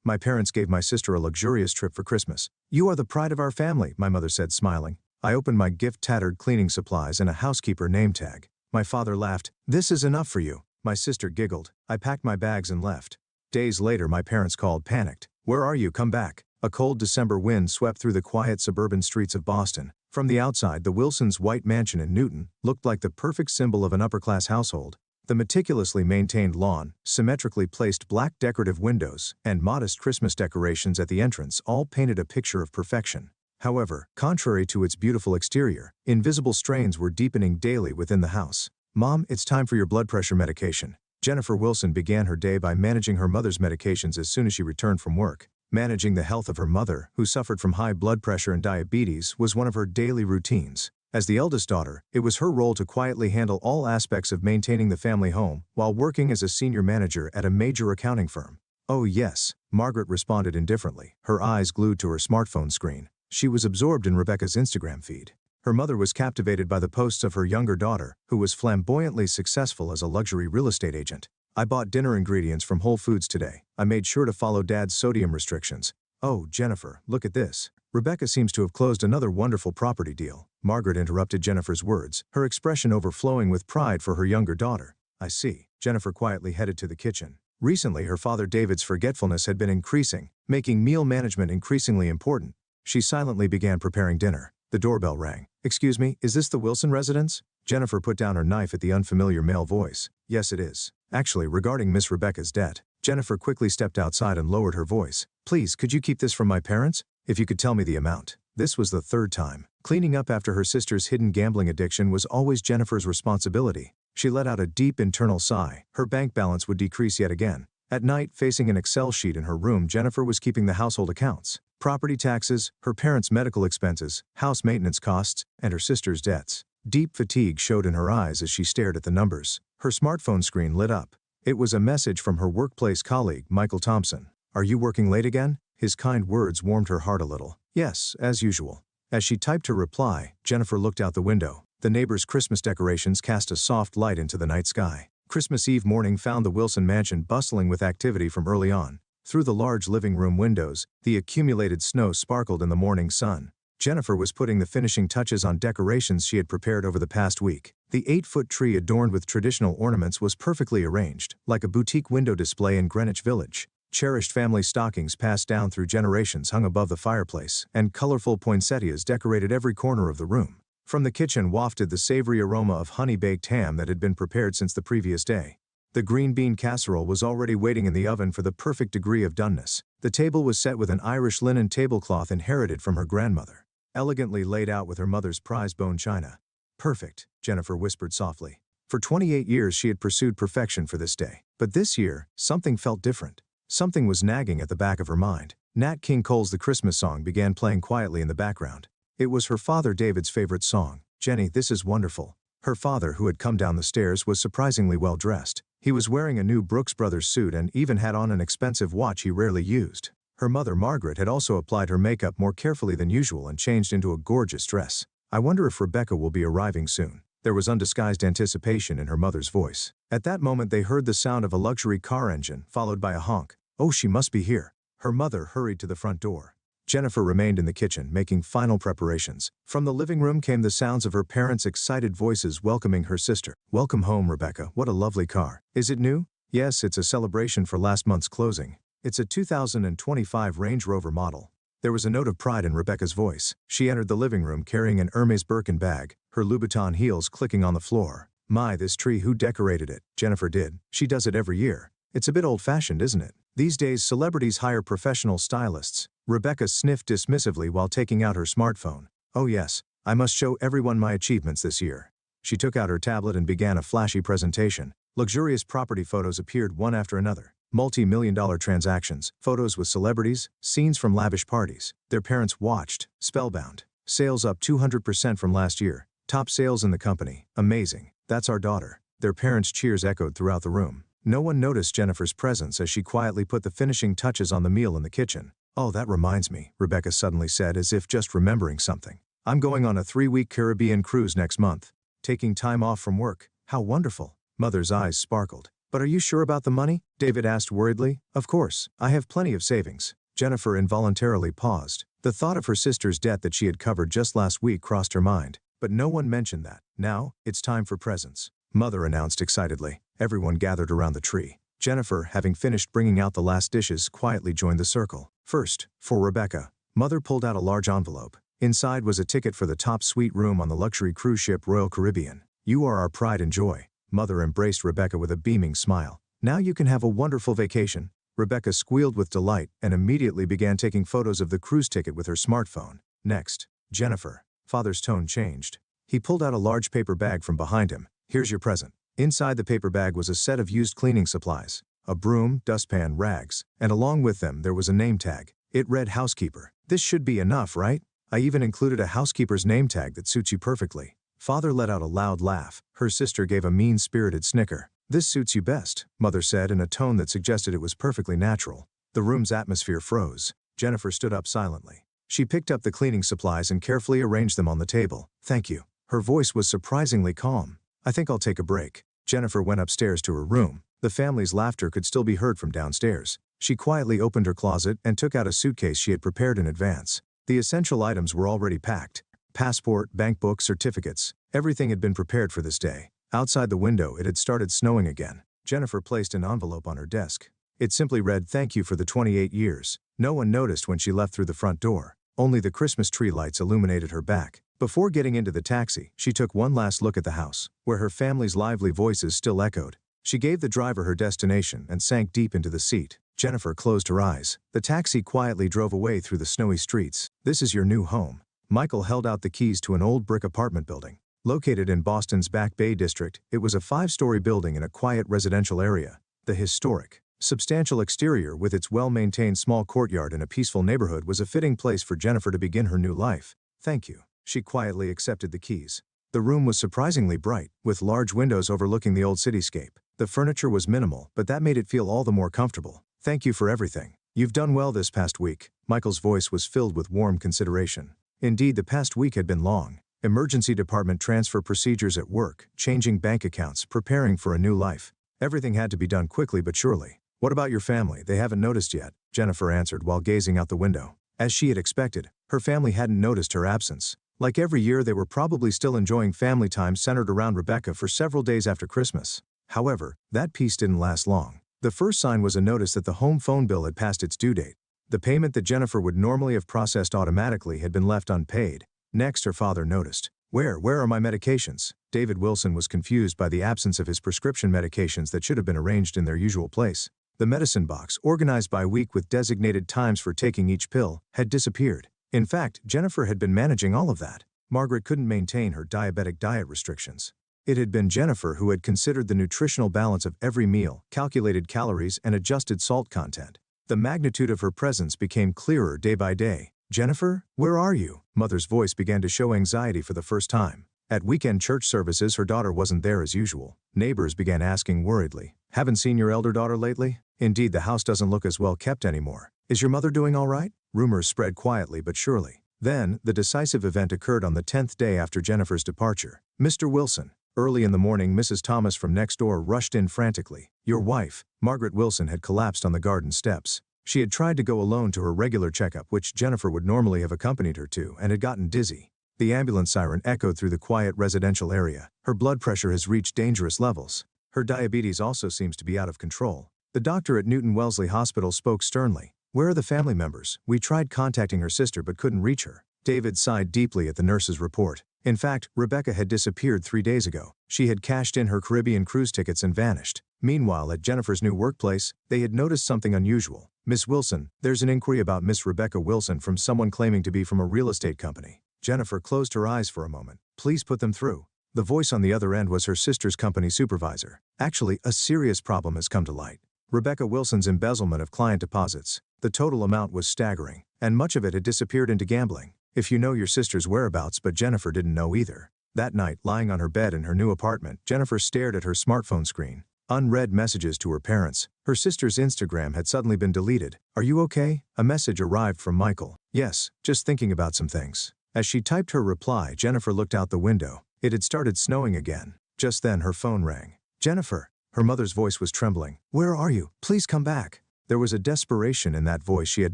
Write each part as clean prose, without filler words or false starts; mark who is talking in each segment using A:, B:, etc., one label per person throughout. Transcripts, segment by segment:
A: My parents gave my sister a luxurious trip for Christmas. You are the pride of our family, my mother said, smiling. I opened my gift, tattered cleaning supplies and a housekeeper name tag. My father laughed. This is enough for you. My sister giggled. I packed my bags and left. Days later, my parents called, panicked. Where are you? Come back. A cold December wind swept through the quiet suburban streets of Boston. From the outside, the Wilsons' white mansion in Newton looked like the perfect symbol of an upper-class household. The meticulously maintained lawn, symmetrically placed black decorative windows, and modest Christmas decorations at the entrance all painted a picture of perfection. However, contrary to its beautiful exterior, invisible strains were deepening daily within the house. Mom, it's time for your blood pressure medication. Jennifer Wilson began her day by managing her mother's medications as soon as she returned from work. Managing the health of her mother, who suffered from high blood pressure and diabetes, was one of her daily routines. As the eldest daughter, it was her role to quietly handle all aspects of maintaining the family home while working as a senior manager at a major accounting firm. Oh yes, Margaret responded indifferently, her eyes glued to her smartphone screen. She was absorbed in Rebecca's Instagram feed. Her mother was captivated by the posts of her younger daughter, who was flamboyantly successful as a luxury real estate agent. I bought dinner ingredients from Whole Foods today. I made sure to follow Dad's sodium restrictions. Oh, Jennifer, look at this. Rebecca seems to have closed another wonderful property deal. Margaret interrupted Jennifer's words, her expression overflowing with pride for her younger daughter. I see. Jennifer quietly headed to the kitchen. Recently, her father David's forgetfulness had been increasing, making meal management increasingly important. She silently began preparing dinner. The doorbell rang. Excuse me, is this the Wilson residence? Jennifer put down her knife at the unfamiliar male voice. Yes, it is. Actually, regarding Miss Rebecca's debt. Jennifer quickly stepped outside and lowered her voice. Please, could you keep this from my parents? If you could tell me the amount. This was the third time. Cleaning up after her sister's hidden gambling addiction was always Jennifer's responsibility. She let out a deep internal sigh. Her bank balance would decrease yet again. At night, facing an Excel sheet in her room, Jennifer was keeping the household accounts, property taxes, her parents' medical expenses, house maintenance costs, and her sister's debts. Deep fatigue showed in her eyes as she stared at the numbers. Her smartphone screen lit up. It was a message from her workplace colleague, Michael Thompson. Are you working late again? His kind words warmed her heart a little. Yes, as usual. As she typed her reply, Jennifer looked out the window. The neighbor's Christmas decorations cast a soft light into the night sky. Christmas Eve morning found the Wilson mansion bustling with activity from early on. Through the large living room windows, the accumulated snow sparkled in the morning sun. Jennifer was putting the finishing touches on decorations she had prepared over the past week. The 8-foot tree adorned with traditional ornaments was perfectly arranged, like a boutique window display in Greenwich Village. Cherished family stockings passed down through generations hung above the fireplace, and colorful poinsettias decorated every corner of the room. From the kitchen wafted the savory aroma of honey-baked ham that had been prepared since the previous day. The green bean casserole was already waiting in the oven for the perfect degree of doneness. The table was set with an Irish linen tablecloth inherited from her grandmother, elegantly laid out with her mother's prized bone china. Perfect, Jennifer whispered softly. For 28 years she had pursued perfection for this day. But this year, something felt different. Something was nagging at the back of her mind. Nat King Cole's The Christmas Song began playing quietly in the background. It was her father David's favorite song. Jenny, this is wonderful. Her father, who had come down the stairs, was surprisingly well dressed. He was wearing a new Brooks Brothers suit and even had on an expensive watch he rarely used. Her mother Margaret had also applied her makeup more carefully than usual and changed into a gorgeous dress. I wonder if Rebecca will be arriving soon. There was undisguised anticipation in her mother's voice. At that moment they heard the sound of a luxury car engine, followed by a honk. Oh, she must be here. Her mother hurried to the front door. Jennifer remained in the kitchen, making final preparations. From the living room came the sounds of her parents' excited voices welcoming her sister. Welcome home, Rebecca. What a lovely car. Is it new? Yes, it's a celebration for last month's closing. It's a 2025 Range Rover model. There was a note of pride in Rebecca's voice. She entered the living room carrying an Hermes Birkin bag, her Louboutin heels clicking on the floor. My, this tree, who decorated it? Jennifer did. She does it every year. It's a bit old-fashioned, isn't it? These days, celebrities hire professional stylists. Rebecca sniffed dismissively while taking out her smartphone. Oh yes, I must show everyone my achievements this year. She took out her tablet and began a flashy presentation. Luxurious property photos appeared one after another. Multi-million-dollar transactions, photos with celebrities, scenes from lavish parties. Their parents watched, spellbound. Sales up 200% from last year. Top sales in the company. Amazing. That's our daughter. Their parents' cheers echoed throughout the room. No one noticed Jennifer's presence as she quietly put the finishing touches on the meal in the kitchen. Oh, that reminds me, Rebecca suddenly said as if just remembering something. I'm going on a 3-week Caribbean cruise next month. Taking time off from work. How wonderful. Mother's eyes sparkled. But are you sure about the money? David asked worriedly. Of course, I have plenty of savings. Jennifer involuntarily paused. The thought of her sister's debt that she had covered just last week crossed her mind. But no one mentioned that. Now, it's time for presents, Mother announced excitedly. Everyone gathered around the tree. Jennifer, having finished bringing out the last dishes, quietly joined the circle. First, for Rebecca, Mother pulled out a large envelope. Inside was a ticket for the top suite room on the luxury cruise ship Royal Caribbean. You are our pride and joy. Mother embraced Rebecca with a beaming smile. Now you can have a wonderful vacation. Rebecca squealed with delight and immediately began taking photos of the cruise ticket with her smartphone. Next, Jennifer. Father's tone changed. He pulled out a large paper bag from behind him. Here's your present. Inside the paper bag was a set of used cleaning supplies, a broom, dustpan, rags, and along with them there was a name tag. It read housekeeper. This should be enough, right? I even included a housekeeper's name tag that suits you perfectly. Father let out a loud laugh. Her sister gave a mean-spirited snicker. This suits you best, Mother said in a tone that suggested it was perfectly natural. The room's atmosphere froze. Jennifer stood up silently. She picked up the cleaning supplies and carefully arranged them on the table. Thank you. Her voice was surprisingly calm. I think I'll take a break. Jennifer went upstairs to her room. The family's laughter could still be heard from downstairs. She quietly opened her closet and took out a suitcase she had prepared in advance. The essential items were already packed. Passport, bank book, certificates. Everything had been prepared for this day. Outside the window, it had started snowing again. Jennifer placed an envelope on her desk. It simply read, "Thank you for the 28 years." No one noticed when she left through the front door. Only the Christmas tree lights illuminated her back. Before getting into the taxi, she took one last look at the house, where her family's lively voices still echoed. She gave the driver her destination and sank deep into the seat. Jennifer closed her eyes. The taxi quietly drove away through the snowy streets. This is your new home. Michael held out the keys to an old brick apartment building. Located in Boston's Back Bay district, it was a 5-story building in a quiet residential area. The historic, substantial exterior with its well-maintained small courtyard in a peaceful neighborhood was a fitting place for Jennifer to begin her new life. Thank you. She quietly accepted the keys. The room was surprisingly bright, with large windows overlooking the old cityscape. The furniture was minimal, but that made it feel all the more comfortable. Thank you for everything. You've done well this past week. Michael's voice was filled with warm consideration. Indeed, the past week had been long. Emergency department transfer procedures at work, changing bank accounts, preparing for a new life. Everything had to be done quickly but surely. What about your family? They haven't noticed yet, Jennifer answered while gazing out the window. As she had expected, her family hadn't noticed her absence. Like every year, they were probably still enjoying family time centered around Rebecca for several days after Christmas. However, that peace didn't last long. The first sign was a notice that the home phone bill had passed its due date. The payment that Jennifer would normally have processed automatically had been left unpaid. Next, her father noticed. Where are my medications? David Wilson was confused by the absence of his prescription medications that should have been arranged in their usual place. The medicine box, organized by week with designated times for taking each pill, had disappeared. In fact, Jennifer had been managing all of that. Margaret couldn't maintain her diabetic diet restrictions. It had been Jennifer who had considered the nutritional balance of every meal, calculated calories, and adjusted salt content. The magnitude of her presence became clearer day by day. Jennifer, where are you? Mother's voice began to show anxiety for the first time. At weekend church services, her daughter wasn't there as usual. Neighbors began asking worriedly, "Haven't seen your elder daughter lately? Indeed, the house doesn't look as well kept anymore. Is your mother doing all right?" Rumors spread quietly but surely. Then, the decisive event occurred on the 10th day after Jennifer's departure. "Mr. Wilson." Early in the morning, Mrs. Thomas from next door rushed in frantically. Your wife, Margaret Wilson, had collapsed on the garden steps. She had tried to go alone to her regular checkup, which Jennifer would normally have accompanied her to, and had gotten dizzy. The ambulance siren echoed through the quiet residential area. Her blood pressure has reached dangerous levels. Her diabetes also seems to be out of control. The doctor at Newton Wellesley Hospital spoke sternly. "Where are the family members? We tried contacting her sister but couldn't reach her." David sighed deeply at the nurse's report. In fact, Rebecca had disappeared 3 days ago. She had cashed in her Caribbean cruise tickets and vanished. Meanwhile, at Jennifer's new workplace, they had noticed something unusual. "Miss Wilson, there's an inquiry about Miss Rebecca Wilson from someone claiming to be from a real estate company." Jennifer closed her eyes for a moment. "Please put them through." The voice on the other end was her sister's company supervisor. "Actually, a serious problem has come to light. Rebecca Wilson's embezzlement of client deposits. The total amount was staggering, and much of it had disappeared into gambling. If you know your sister's whereabouts," but Jennifer didn't know either. That night, lying on her bed in her new apartment, Jennifer stared at her smartphone screen. Unread messages to her parents. Her sister's Instagram had suddenly been deleted. "Are you okay?" A message arrived from Michael. "Yes, just thinking about some things." As she typed her reply, Jennifer looked out the window. It had started snowing again. Just then her phone rang. "Jennifer." Her mother's voice was trembling. "Where are you? Please come back." There was a desperation in that voice she had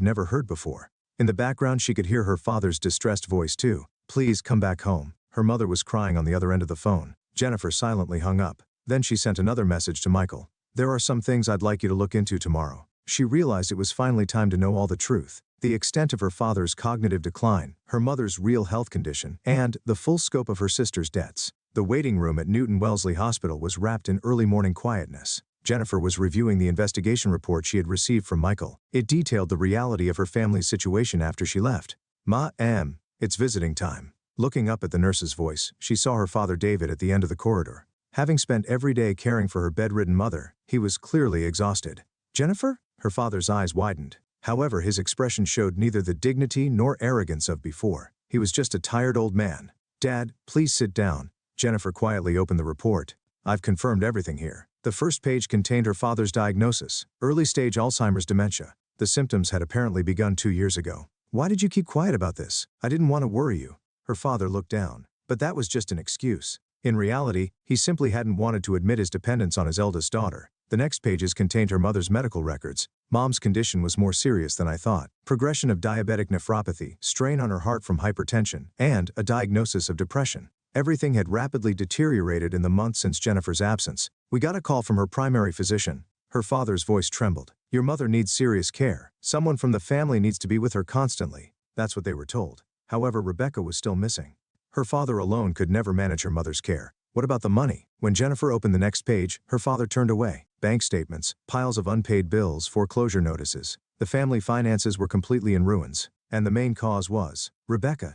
A: never heard before. In the background she could hear her father's distressed voice too. "Please come back home." Her mother was crying on the other end of the phone. Jennifer silently hung up. Then she sent another message to Michael. "There are some things I'd like you to look into tomorrow." She realized it was finally time to know all the truth. The extent of her father's cognitive decline, her mother's real health condition, and the full scope of her sister's debts. The waiting room at Newton Wellesley Hospital was wrapped in early morning quietness. Jennifer was reviewing the investigation report she had received from Michael. It detailed the reality of her family's situation after she left. "Ma'am, it's visiting time." Looking up at the nurse's voice, she saw her father David at the end of the corridor. Having spent every day caring for her bedridden mother, he was clearly exhausted. "Jennifer?" Her father's eyes widened. However, his expression showed neither the dignity nor arrogance of before. He was just a tired old man. "Dad, please sit down." Jennifer quietly opened the report. "I've confirmed everything here." The first page contained her father's diagnosis, early-stage Alzheimer's dementia. The symptoms had apparently begun 2 years ago. "Why did you keep quiet about this? I didn't want to worry you." Her father looked down. But that was just an excuse. In reality, he simply hadn't wanted to admit his dependence on his eldest daughter. The next pages contained her mother's medical records. "Mom's condition was more serious than I thought. Progression of diabetic nephropathy, strain on her heart from hypertension, and a diagnosis of depression. Everything had rapidly deteriorated in the months since Jennifer's absence. We got a call from her primary physician." Her father's voice trembled. "Your mother needs serious care. Someone from the family needs to be with her constantly." That's what they were told. However, Rebecca was still missing. Her father alone could never manage her mother's care. What about the money? When Jennifer opened the next page, her father turned away. Bank statements, piles of unpaid bills, foreclosure notices. The family finances were completely in ruins. And the main cause was Rebecca.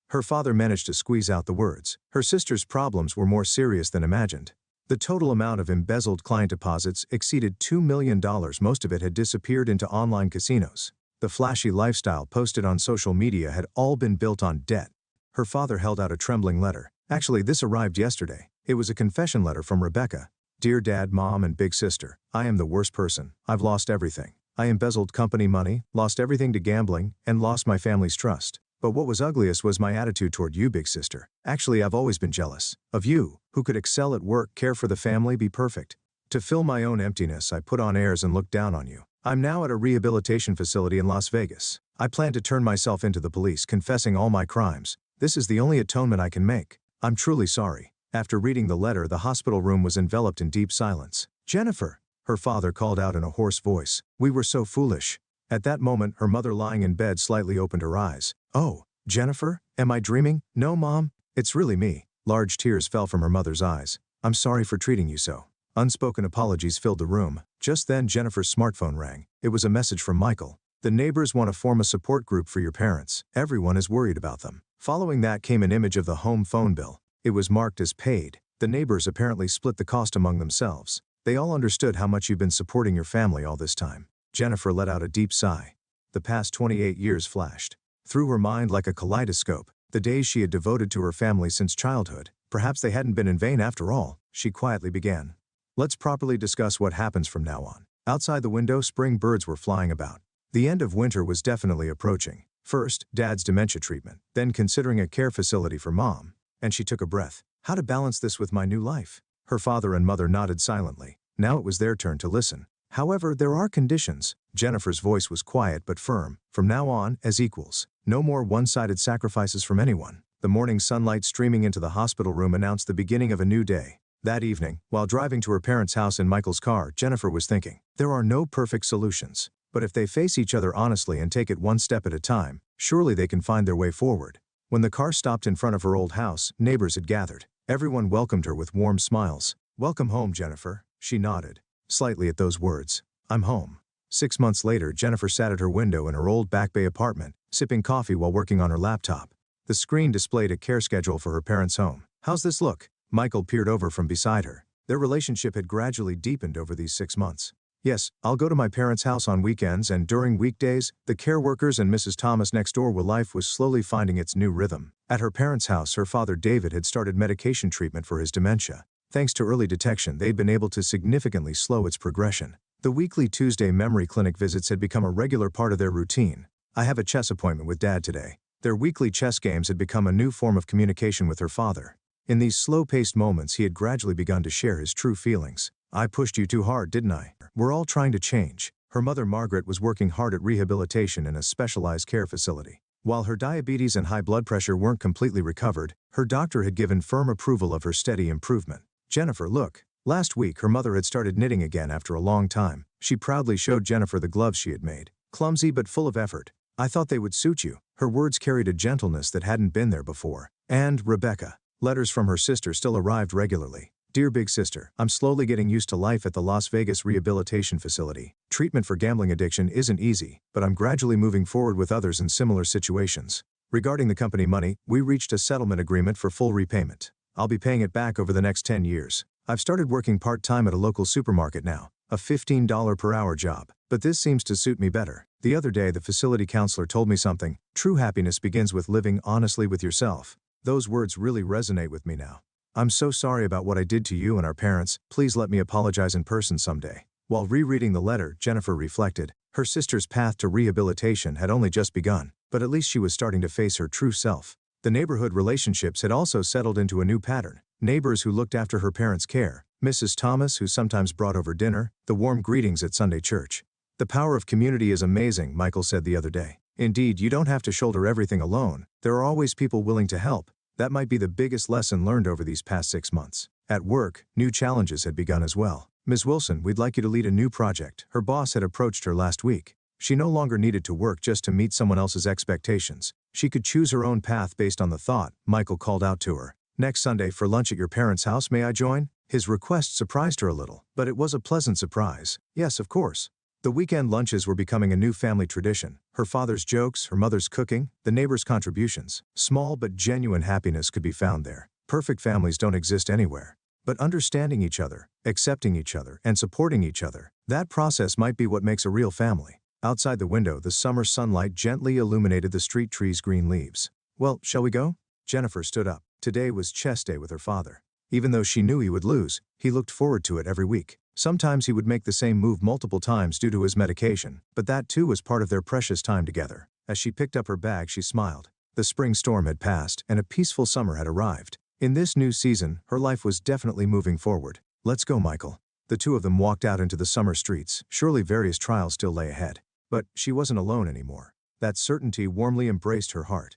A: Her father managed to squeeze out the words. Her sister's problems were more serious than imagined. The total amount of embezzled client deposits exceeded $2 million. Most of it had disappeared into online casinos. The flashy lifestyle posted on social media had all been built on debt. Her father held out a trembling letter. "Actually, this arrived yesterday. It was a confession letter from Rebecca. Dear Dad, Mom, and Big Sister, I am the worst person. I've lost everything. I embezzled company money, lost everything to gambling, and lost my family's trust. But what was ugliest was my attitude toward you, Big Sister. Actually, I've always been jealous of you, who could excel at work, care for the family, be perfect. To fill my own emptiness, I put on airs and looked down on you. I'm now at a rehabilitation facility in Las Vegas. I plan to turn myself into the police, confessing all my crimes. This is the only atonement I can make. I'm truly sorry." After reading the letter, the hospital room was enveloped in deep silence. "Jennifer!" her father called out in a hoarse voice. "We were so foolish." At that moment, her mother lying in bed slightly opened her eyes. "Oh, Jennifer? Am I dreaming?" "No, Mom. It's really me." Large tears fell from her mother's eyes. "I'm sorry for treating you so." Unspoken apologies filled the room. Just then, Jennifer's smartphone rang. It was a message from Michael. "The neighbors want to form a support group for your parents. Everyone is worried about them." Following that came an image of the home phone bill. It was marked as paid. The neighbors apparently split the cost among themselves. They all understood how much you've been supporting your family all this time. Jennifer let out a deep sigh. The past 28 years flashed through her mind like a kaleidoscope. The days she had devoted to her family since childhood. Perhaps they hadn't been in vain after all. She quietly began. "Let's properly discuss what happens from now on." Outside the window, spring birds were flying about. The end of winter was definitely approaching. First, Dad's dementia treatment, then considering a care facility for Mom. And she took a breath. How to balance this with my new life? Her father and mother nodded silently. Now it was their turn to listen. "However, there are conditions." Jennifer's voice was quiet but firm. "From now on, as equals. No more one-sided sacrifices from anyone." The morning sunlight streaming into the hospital room announced the beginning of a new day. That evening, while driving to her parents' house in Michael's car, Jennifer was thinking, there are no perfect solutions. But if they face each other honestly and take it one step at a time, surely they can find their way forward. When the car stopped in front of her old house, neighbors had gathered. Everyone welcomed her with warm smiles. "Welcome home, Jennifer." She nodded slightly at those words. "I'm home." 6 months later, Jennifer sat at her window in her old Back Bay apartment, sipping coffee while working on her laptop. The screen displayed a care schedule for her parents' home. "How's this look?" Michael peered over from beside her. Their relationship had gradually deepened over these 6 months. "Yes, I'll go to my parents' house on weekends and during weekdays." The care workers and Mrs. Thomas next door. Life was slowly finding its new rhythm. At her parents' house, her father David had started medication treatment for his dementia. Thanks to early detection, they'd been able to significantly slow its progression. The weekly Tuesday memory clinic visits had become a regular part of their routine. "I have a chess appointment with Dad today." Their weekly chess games had become a new form of communication with her father. In these slow-paced moments, he had gradually begun to share his true feelings. I pushed you too hard, didn't I? We're all trying to change. Her mother Margaret was working hard at rehabilitation in a specialized care facility. While her diabetes and high blood pressure weren't completely recovered, her doctor had given firm approval of her steady improvement. Jennifer, look. Last week her mother had started knitting again after a long time. She proudly showed Jennifer the gloves she had made. Clumsy but full of effort. I thought they would suit you. Her words carried a gentleness that hadn't been there before. And Rebecca. Letters from her sister still arrived regularly. Dear Big Sister, I'm slowly getting used to life at the Las Vegas Rehabilitation Facility. Treatment for gambling addiction isn't easy, but I'm gradually moving forward with others in similar situations. Regarding the company money, we reached a settlement agreement for full repayment. I'll be paying it back over the next 10 years. I've started working part-time at a local supermarket now, a $15 per hour job, but this seems to suit me better. The other day the facility counselor told me something. True happiness begins with living honestly with yourself. Those words really resonate with me now. I'm so sorry about what I did to you and our parents. Please let me apologize in person someday. While rereading the letter, Jennifer reflected. Her sister's path to rehabilitation had only just begun, but at least she was starting to face her true self. The neighborhood relationships had also settled into a new pattern. Neighbors who looked after her parents' care, Mrs. Thomas who sometimes brought over dinner, the warm greetings at Sunday church. The power of community is amazing, Michael said the other day. Indeed, you don't have to shoulder everything alone. There are always people willing to help. That might be the biggest lesson learned over these past 6 months. At work, new challenges had begun as well. Ms. Wilson, we'd like you to lead a new project. Her boss had approached her last week. She no longer needed to work just to meet someone else's expectations. She could choose her own path based on the thought. Michael called out to her. Next Sunday for lunch at your parents' house, may I join? His request surprised her a little, but it was a pleasant surprise. Yes, of course. The weekend lunches were becoming a new family tradition. Her father's jokes, her mother's cooking, the neighbors' contributions. Small but genuine happiness could be found there. Perfect families don't exist anywhere. But understanding each other, accepting each other, and supporting each other, that process might be what makes a real family. Outside the window, the summer sunlight gently illuminated the street trees' green leaves. Well, shall we go? Jennifer stood up. Today was chess day with her father. Even though she knew he would lose, he looked forward to it every week. Sometimes he would make the same move multiple times due to his medication, but that too was part of their precious time together. As she picked up her bag, she smiled. The spring storm had passed, and a peaceful summer had arrived. In this new season, her life was definitely moving forward. Let's go, Michael. The two of them walked out into the summer streets. Surely various trials still lay ahead. But she wasn't alone anymore. That certainty warmly embraced her heart.